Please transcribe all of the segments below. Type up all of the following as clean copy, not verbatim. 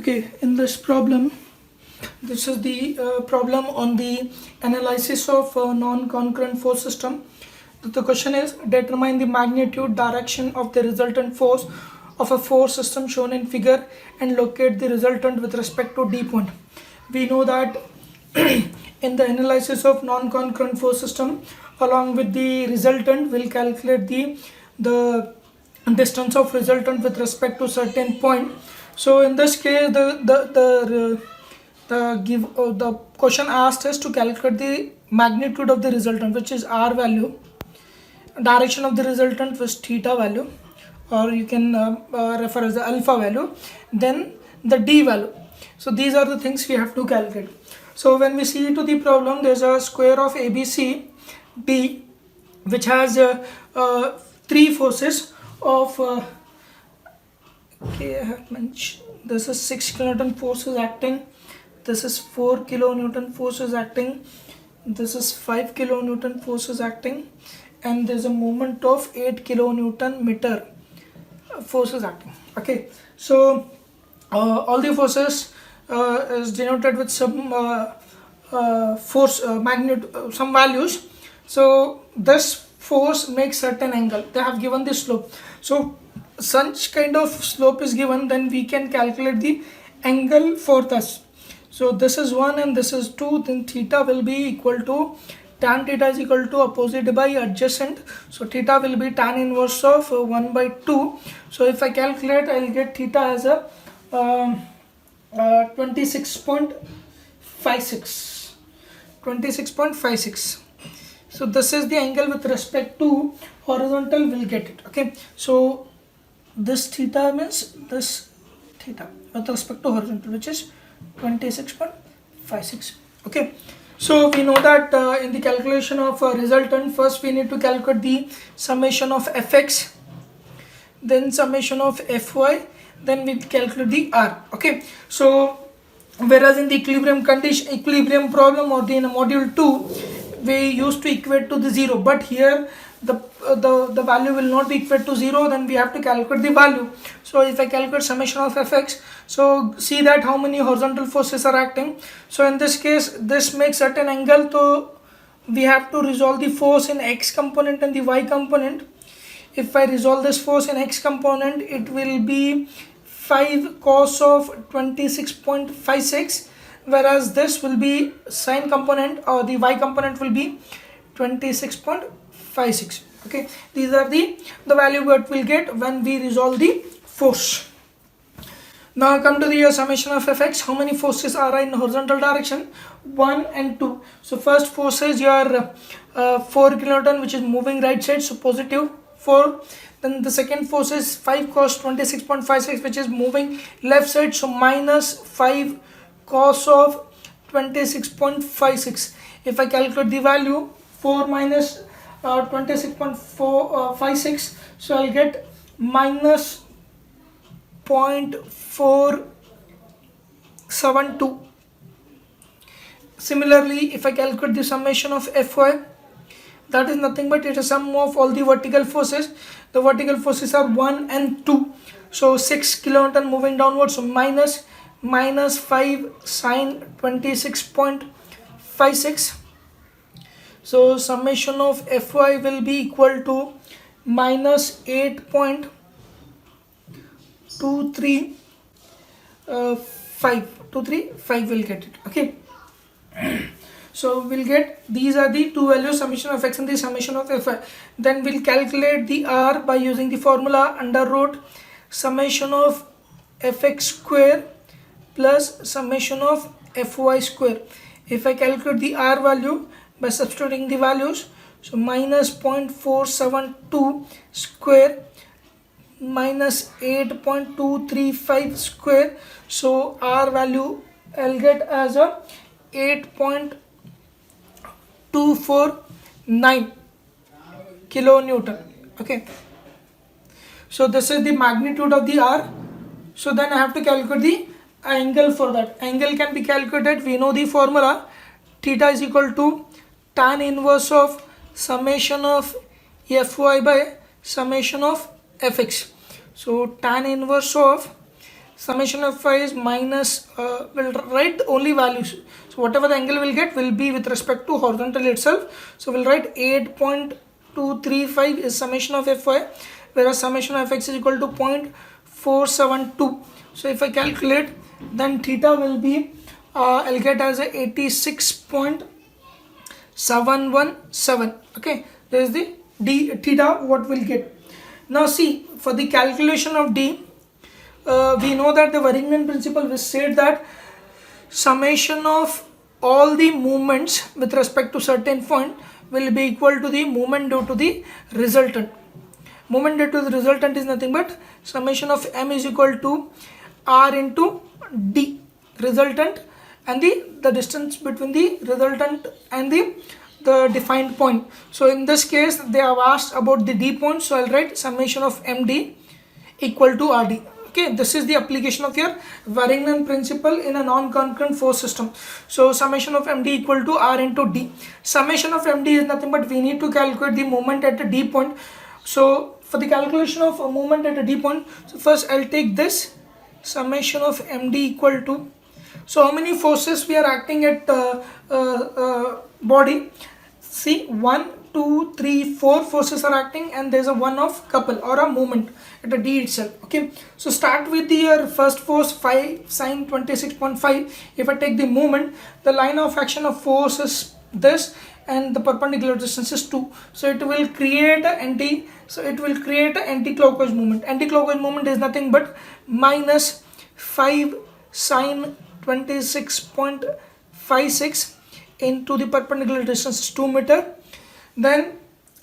Okay, in this problem, this is the problem on the analysis of non-concurrent force system. The question is determine the magnitude direction of the resultant force of a force system shown in figure and locate the resultant with respect to D point. We know that in the analysis of non-concurrent force system, along with the resultant, we'll calculate the distance of resultant with respect to certain point. So in this case, the question asked us to calculate the magnitude of the resultant, which is r value, direction of the resultant was theta value, or you can refer as the alpha value, then the d value. So these are the things we have to calculate. So when we see to the problem, there's a square of ABC D, which has three forces of okay, I have mentioned this is 6 kilonewton force is acting, this is 4 kilonewton force is acting, this is 5 kilonewton force is acting, and there's a moment of 8 kilonewton meter force is acting. Okay, so all the forces is denoted with some force magnitude, some values. So this force makes certain angle. They have given the slope. So such kind of slope is given, then we can calculate the angle for this. So this is 1 and this is 2, then theta will be equal to tan theta is equal to opposite by adjacent. So theta will be tan inverse of 1 by 2. So if I calculate, I will get theta as a 26.56. 26.56. So this is the angle with respect to horizontal, we'll get it. Okay, so this theta means this theta with respect to horizontal, which is 26.56. Okay, so we know that in the calculation of resultant, first we need to calculate the summation of fx, then summation of fy, then we calculate the r. Okay, so whereas in the equilibrium condition, equilibrium problem, or in module 2, we used to equate to the 0, but here the value will not be equate to 0, then we have to calculate the value. So if I calculate summation of fx, so see that how many horizontal forces are acting. So in this case, this makes certain angle, so we have to resolve the force in x component and the y component. If I resolve this force in x component, it will be 5 cos of 26.56, whereas this will be sine component, or the y component will be 26.56. Okay, these are the value that we'll get when we resolve the force. Now come to the summation of fx. How many forces are in horizontal direction? 1 and 2. So first force is your 4 kilonewton, which is moving right side, so positive 4. Then the second force is 5 cos 26.56, which is moving left side, so minus 5 cos of 26.56. If I calculate the value, 4 minus 26.56, so I'll get minus 0.472. Similarly, if I calculate the summation of fy, that is nothing but it is sum of all the vertical forces. The vertical forces are 1 and 2. So 6 kilonewton moving downwards, so minus 5 sine 26.56. So summation of fy will be equal to minus 8.235 will get it. Okay, so we'll get, these are the two values, summation of x and the summation of fy. Then we'll calculate the r by using the formula under root summation of fx square plus summation of fy square. If I calculate the r value by substituting the values, so minus 0.472 square minus 8.235 square, so r value I'll get as a 8.249 kilonewton. Okay, so this is the magnitude of the r. So then I have to calculate the angle for that. Angle can be calculated, we know the formula, theta is equal to tan inverse of summation of fy by summation of fx. So tan inverse of summation of phi is minus, we'll write only values. So whatever the angle we'll get will be with respect to horizontal itself. So we'll write 8.235 is summation of fy, whereas summation of fx is equal to 0.472. So if I calculate, then theta will be, I'll get as a 86.717. Okay, there is the d theta what we'll get. Now see, for the calculation of d, we know that the Varington principle will say that summation of all the movements with respect to certain point will be equal to the moment due to the resultant. Moment due to the resultant is nothing but summation of m is equal to r into d resultant, and the distance between the resultant and the defined point. So in this case they have asked about the d point, so I'll write summation of md equal to rd. Okay, this is the application of your Varington principle in a non-concurrent force system. So summation of md equal to r into d. Summation of md is nothing but we need to calculate the moment at a d point. So for the calculation of a moment at a d point, so first I'll take this summation of md equal to, so how many forces we are acting at body? See, 1, 2, 3, 4 forces are acting, and there's a one of couple or a moment at a d itself. Okay, so start with your first force 5 sine 26.5. If I take the moment, the line of action of force is this, and the perpendicular distance is 2. So it will create an anti-clockwise movement. Anti-clockwise movement is nothing but minus 5 sine 26.56 into the perpendicular distance is 2 meter. Then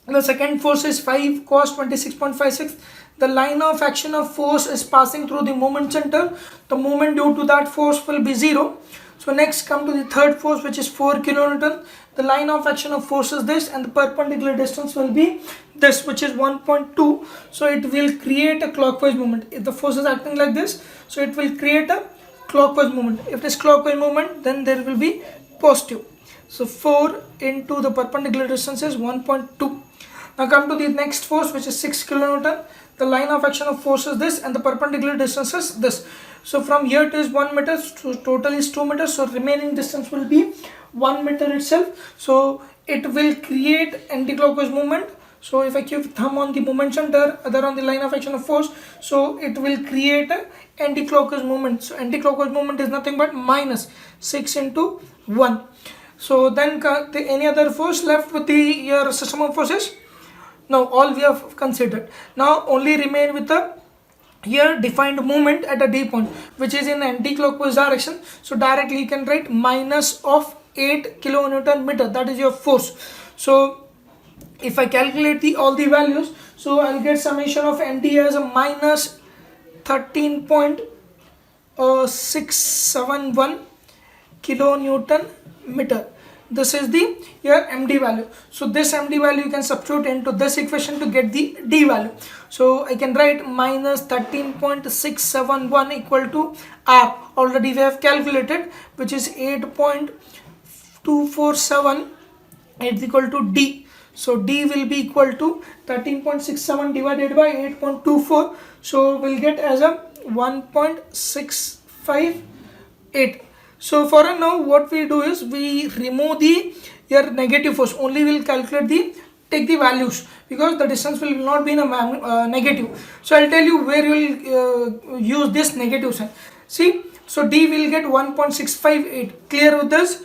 the second force is 5 cos 26.56. The line of action of force is passing through the moment center. The moment due to that force will be 0. So next come to the third force, which is 4 kilonewton. The line of action of force is this, and the perpendicular distance will be this, which is 1.2. So it will create a clockwise movement. If the force is acting like this, so it will create a clockwise movement. If it is clockwise movement, then there will be positive. So 4 into the perpendicular distance is 1.2. Now come to the next force, which is 6 kilonewton. The line of action of force is this, and the perpendicular distance is this. So from here it is 1 meter, so total is 2 meters. So remaining distance will be 1 meter itself. So it will create anti-clockwise movement. So if I keep thumb on the moment center, other on the line of action of force, so it will create a anti-clockwise movement. So anti-clockwise movement is nothing but minus 6 into 1. So then any other force left with your system of forces? Now all we have considered. Now only remain with the here defined movement at a d point, which is in anti-clockwise direction. So directly you can write minus of 8 kilonewton meter. That is your force. So if I calculate all the values, so I'll get summation of md as a minus 13.671 kilonewton meter. This is your md value. So this md value you can substitute into this equation to get the d value. So I can write minus 13.671 equal to r. Already we have calculated, which is 8.247 is equal to d. So d will be equal to 13.67 divided by 8.24. So we'll get as a 1.658. So for now what we do is we remove your negative force. Only we'll calculate take the values, because the distance will not be in a negative. So I'll tell you where you will use this negative sign. See, so d will get 1.658. Clear with this?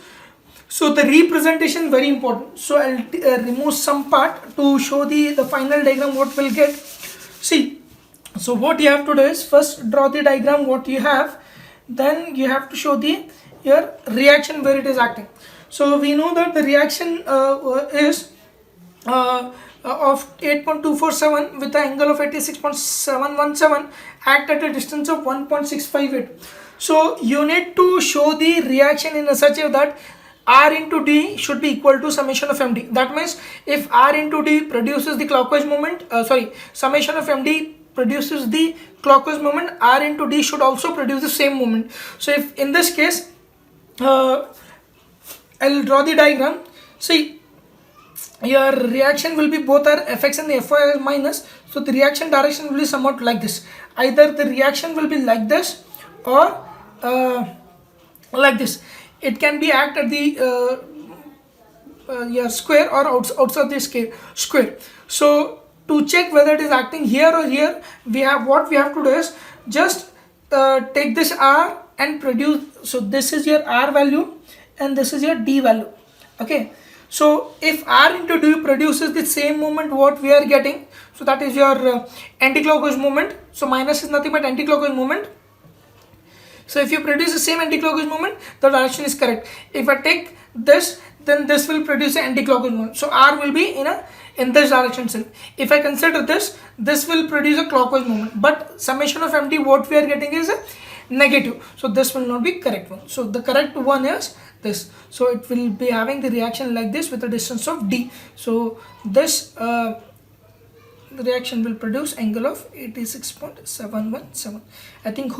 So the representation very important. So I'll remove some part to show the final diagram what we'll get. See, so what you have to do is first draw the diagram what you have, then you have to show your reaction where it is acting. So we know that the reaction is of 8.247 with an angle of 86.717 act at a distance of 1.658. So you need to show the reaction in a such a that r into d should be equal to summation of md. That means if r into d produces the clockwise movement, summation of md produces the clockwise movement, r into d should also produce the same movement. So if in this case I'll draw the diagram. See, your reaction will be both are fx and the fy is minus. So the reaction direction will be somewhat like this. Either the reaction will be like this, or like this. It can be act at the your square or outside the square. So to check whether it is acting here or here, we have to do is just take this r and produce. So this is your r value and this is your d value. Okay, so if r into d produces the same moment what we are getting, so that is your anti-clockwise movement. So minus is nothing but anti-clockwise movement. So if you produce the same anti-clockwise movement, the direction is correct. If I take this, then this will produce an anti-clockwise movement. So r will be in this direction itself. If I consider this will produce a clockwise movement. But summation of MD what we are getting is a negative. So this will not be correct one. So the correct one is this. So it will be having the reaction like this with a distance of d. So this the reaction will produce angle of 86.717. I think